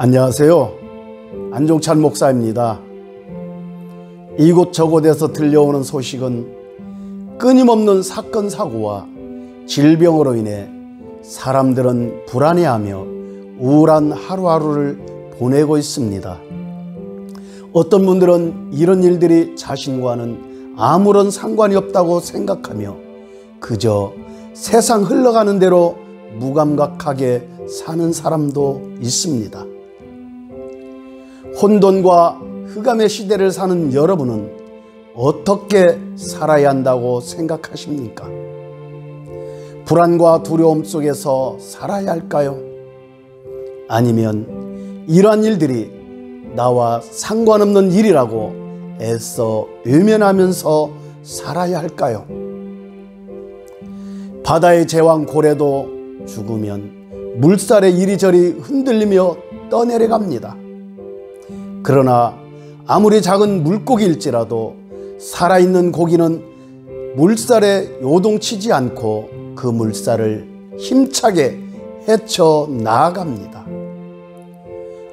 안녕하세요. 안종찬 목사입니다. 이곳저곳에서 들려오는 소식은 끊임없는 사건 사고와 질병으로 인해 사람들은 불안해하며 우울한 하루하루를 보내고 있습니다. 어떤 분들은 이런 일들이 자신과는 아무런 상관이 없다고 생각하며 그저 세상 흘러가는 대로 무감각하게 사는 사람도 있습니다. 혼돈과 흑암의 시대를 사는 여러분은 어떻게 살아야 한다고 생각하십니까? 불안과 두려움 속에서 살아야 할까요? 아니면 이러한 일들이 나와 상관없는 일이라고 애써 외면하면서 살아야 할까요? 바다의 제왕 고래도 죽으면 물살에 이리저리 흔들리며 떠내려갑니다. 그러나 아무리 작은 물고기일지라도 살아있는 고기는 물살에 요동치지 않고 그 물살을 힘차게 헤쳐 나아갑니다.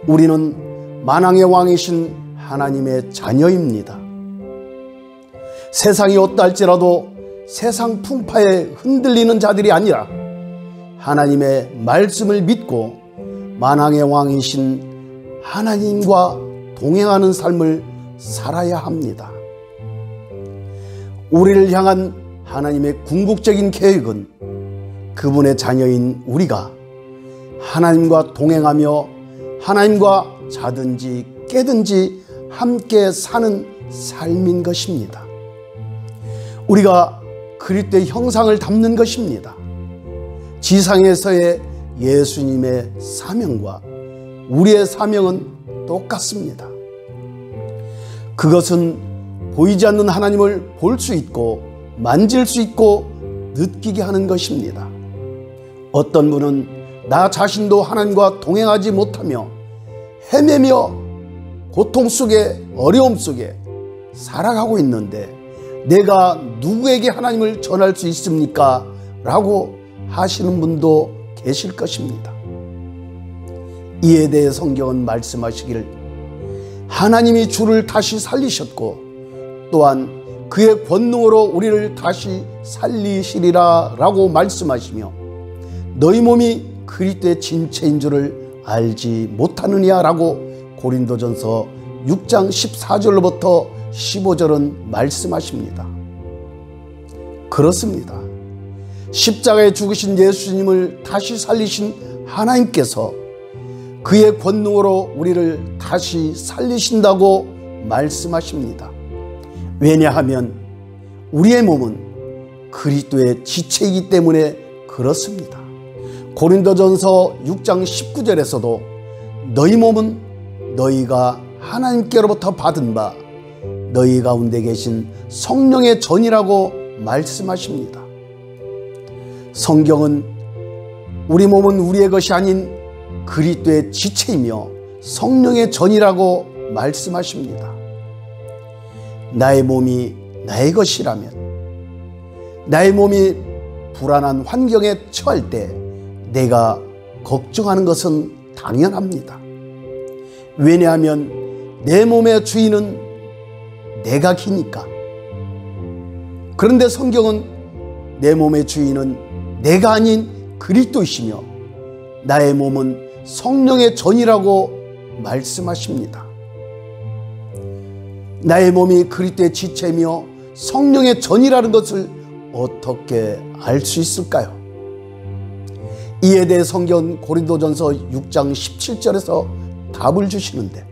우리는 만왕의 왕이신 하나님의 자녀입니다. 세상이 어떠할지라도 세상 풍파에 흔들리는 자들이 아니라 하나님의 말씀을 믿고 만왕의 왕이신 하나님과 동행하는 삶을 살아야 합니다. 우리를 향한 하나님의 궁극적인 계획은 그분의 자녀인 우리가 하나님과 동행하며 하나님과 자든지 깨든지 함께 사는 삶인 것입니다. 우리가 그리스도의 형상을 담는 것입니다. 지상에서의 예수님의 사명과 우리의 사명은 똑같습니다. 그것은 보이지 않는 하나님을 볼 수 있고 만질 수 있고 느끼게 하는 것입니다. 어떤 분은 나 자신도 하나님과 동행하지 못하며 헤매며 고통 속에 어려움 속에 살아가고 있는데 내가 누구에게 하나님을 전할 수 있습니까? 라고 하시는 분도 계실 것입니다. 이에 대해 성경은 말씀하시기를 하나님이 주를 다시 살리셨고 또한 그의 권능으로 우리를 다시 살리시리라 라고 말씀하시며 너희 몸이 그리스도의 진체인 줄을 알지 못하느냐 라고 고린도전서 6장 14절로부터 15절은 말씀하십니다. 그렇습니다. 십자가에 죽으신 예수님을 다시 살리신 하나님께서 그의 권능으로 우리를 다시 살리신다고 말씀하십니다. 왜냐하면 우리의 몸은 그리스도의 지체이기 때문에 그렇습니다. 고린도전서 6장 19절에서도 너희 몸은 너희가 하나님께로부터 받은 바 너희 가운데 계신 성령의 전이라고 말씀하십니다. 성경은 우리 몸은 우리의 것이 아닌 그리스도의 지체이며 성령의 전이라고 말씀하십니다. 나의 몸이 나의 것이라면 나의 몸이 불안한 환경에 처할 때 내가 걱정하는 것은 당연합니다. 왜냐하면 내 몸의 주인은 내가 기니까. 그런데 성경은 내 몸의 주인은 내가 아닌 그리스도이시며 나의 몸은 성령의 전이라고 말씀하십니다. 나의 몸이 그리스도의 지체이며 성령의 전이라는 것을 어떻게 알 수 있을까요? 이에 대해 성경 고린도전서 6장 17절에서 답을 주시는데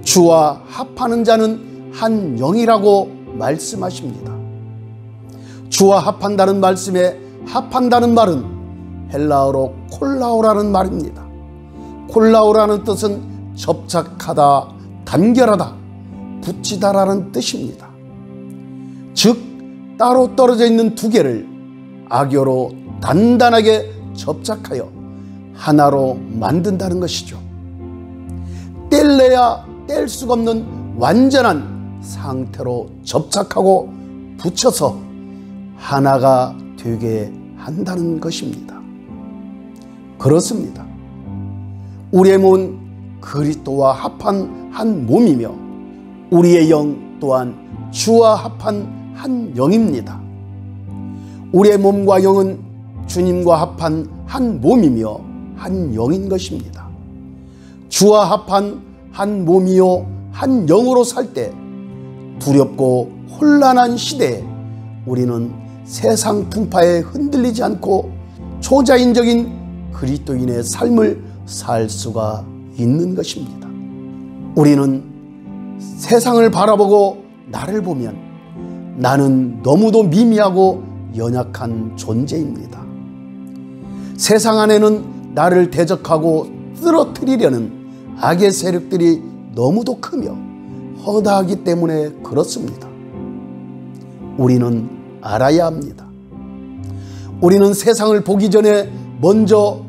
주와 합하는 자는 한 영이라고 말씀하십니다. 주와 합한다는 말씀에 합한다는 말은 헬라어로 콜라오라는 말입니다. 콜라오라는 뜻은 접착하다, 단결하다, 붙이다라는 뜻입니다. 즉 따로 떨어져 있는 두 개를 악교로 단단하게 접착하여 하나로 만든다는 것이죠. 뗄래야 뗄 수가 없는 완전한 상태로 접착하고 붙여서 하나가 되게 한다는 것입니다. 그렇습니다. 우리의 몸은 그리스도와 합한 한 몸이며 우리의 영 또한 주와 합한 한 영입니다. 우리의 몸과 영은 주님과 합한 한 몸이며 한 영인 것입니다. 주와 합한 한 몸이요 한 영으로 살 때 두렵고 혼란한 시대에 우리는 세상 풍파에 흔들리지 않고 초자연적인 그리스도인의 삶을 살 수가 있는 것입니다. 우리는 세상을 바라보고 나를 보면 나는 너무도 미미하고 연약한 존재입니다. 세상 안에는 나를 대적하고 쓰러뜨리려는 악의 세력들이 너무도 크며 허다하기 때문에 그렇습니다. 우리는 알아야 합니다. 우리는 세상을 보기 전에 먼저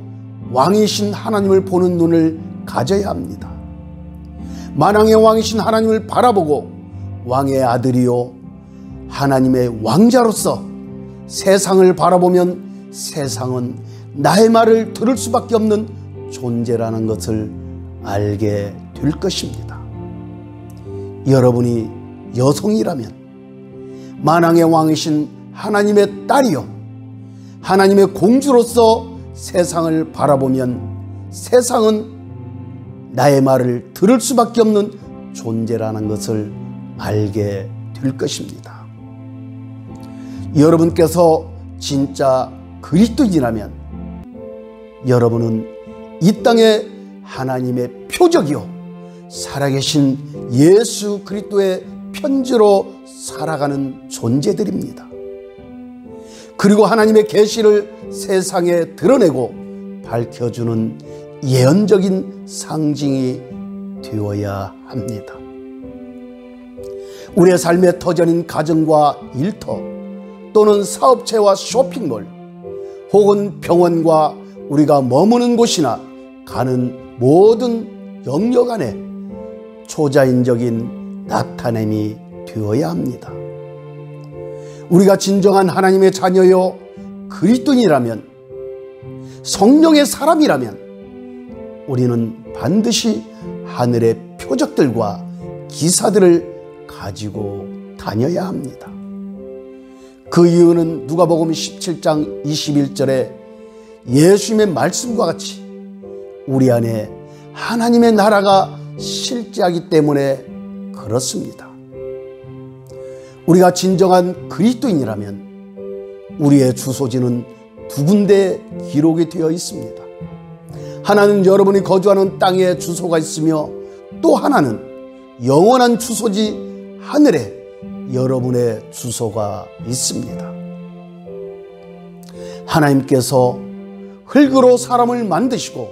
왕이신 하나님을 보는 눈을 가져야 합니다. 만왕의 왕이신 하나님을 바라보고 왕의 아들이요 하나님의 왕자로서 세상을 바라보면 세상은 나의 말을 들을 수밖에 없는 존재라는 것을 알게 될 것입니다. 여러분이 여성이라면 만왕의 왕이신 하나님의 딸이요 하나님의 공주로서 세상을 바라보면 세상은 나의 말을 들을 수밖에 없는 존재라는 것을 알게 될 것입니다. 여러분께서 진짜 그리스도인이라면 여러분은 이 땅에 하나님의 표적이요 살아계신 예수 그리스도의 편지로 살아가는 존재들입니다. 그리고 하나님의 계시를 세상에 드러내고 밝혀주는 예언적인 상징이 되어야 합니다. 우리의 삶의 터전인 가정과 일터 또는 사업체와 쇼핑몰 혹은 병원과 우리가 머무는 곳이나 가는 모든 영역 안에 초자연적인 나타냄이 되어야 합니다. 우리가 진정한 하나님의 자녀요 그리스도인이라면 성령의 사람이라면 우리는 반드시 하늘의 표적들과 기사들을 가지고 다녀야 합니다. 그 이유는 누가복음 17장 21절에 예수님의 말씀과 같이 우리 안에 하나님의 나라가 실제하기 때문에 그렇습니다. 우리가 진정한 그리스도인이라면 우리의 주소지는 두 군데 기록이 되어 있습니다. 하나는 여러분이 거주하는 땅에 주소가 있으며 또 하나는 영원한 주소지 하늘에 여러분의 주소가 있습니다. 하나님께서 흙으로 사람을 만드시고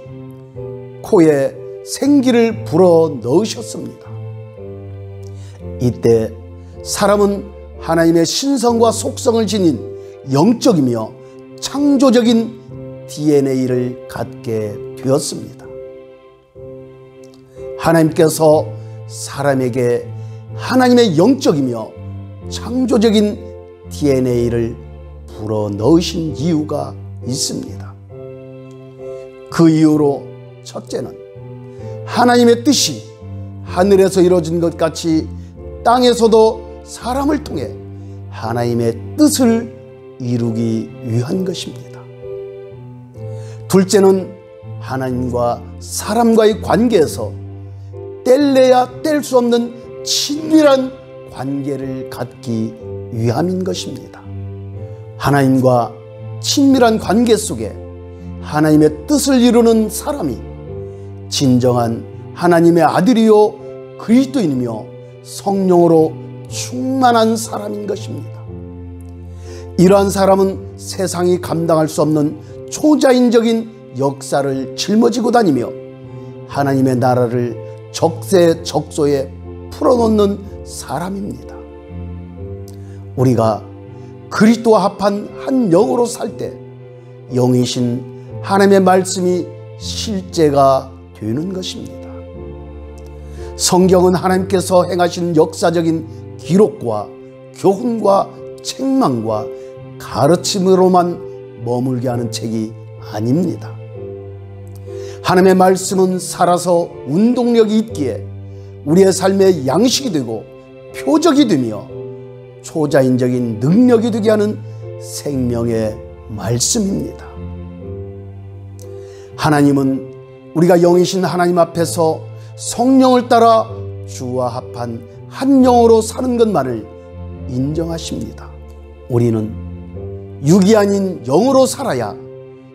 코에 생기를 불어 넣으셨습니다. 이때 사람은 하나님의 신성과 속성을 지닌 영적이며 창조적인 DNA를 갖게 되었습니다. 하나님께서 사람에게 하나님의 영적이며 창조적인 DNA를 불어 넣으신 이유가 있습니다. 그 이유로 첫째는 하나님의 뜻이 하늘에서 이루어진 것 같이 땅에서도 사람을 통해 하나님의 뜻을 이루기 위한 것입니다. 둘째는 하나님과 사람과의 관계에서 뗄래야 뗄 수 없는 친밀한 관계를 갖기 위함인 것입니다. 하나님과 친밀한 관계 속에 하나님의 뜻을 이루는 사람이 진정한 하나님의 아들이요 그리스도인이며 성령으로 충만한 사람인 것입니다. 이러한 사람은 세상이 감당할 수 없는 초자연적인 역사를 짊어지고 다니며 하나님의 나라를 적재적소에 풀어놓는 사람입니다. 우리가 그리스도와 합한 한 영으로 살 때 영이신 하나님의 말씀이 실제가 되는 것입니다. 성경은 하나님께서 행하신 역사적인 기록과 교훈과 책망과 가르침으로만 머물게 하는 책이 아닙니다. 하나님의 말씀은 살아서 운동력이 있기에 우리의 삶의 양식이 되고 표적이 되며 초자연적인 능력이 되게 하는 생명의 말씀입니다. 하나님은 우리가 영이신 하나님 앞에서 성령을 따라 주와 합한 한 영으로 사는 것만을 인정하십니다. 우리는 육이 아닌 영으로 살아야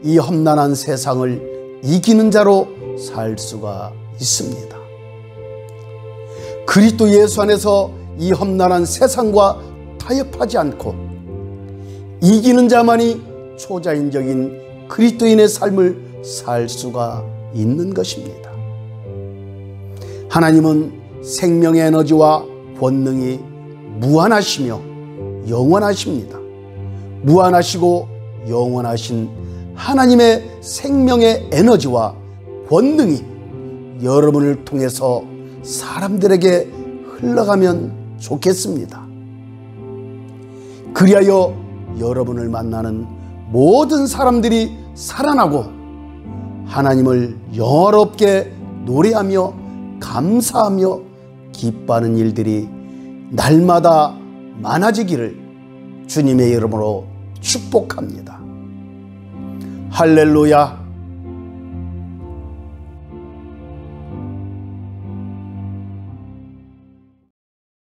이 험난한 세상을 이기는 자로 살 수가 있습니다. 그리스도 예수 안에서 이 험난한 세상과 타협하지 않고 이기는 자만이 초자연적인 그리스도인의 삶을 살 수가 있는 것입니다. 하나님은 생명의 에너지와 권능이 무한하시며 영원하십니다. 무한하시고 영원하신 하나님의 생명의 에너지와 권능이 여러분을 통해서 사람들에게 흘러가면 좋겠습니다. 그리하여 여러분을 만나는 모든 사람들이 살아나고 하나님을 영화롭게 노래하며 감사하며 기뻐하는 일들이 날마다 많아지기를 주님의 이름으로 축복합니다. 할렐루야.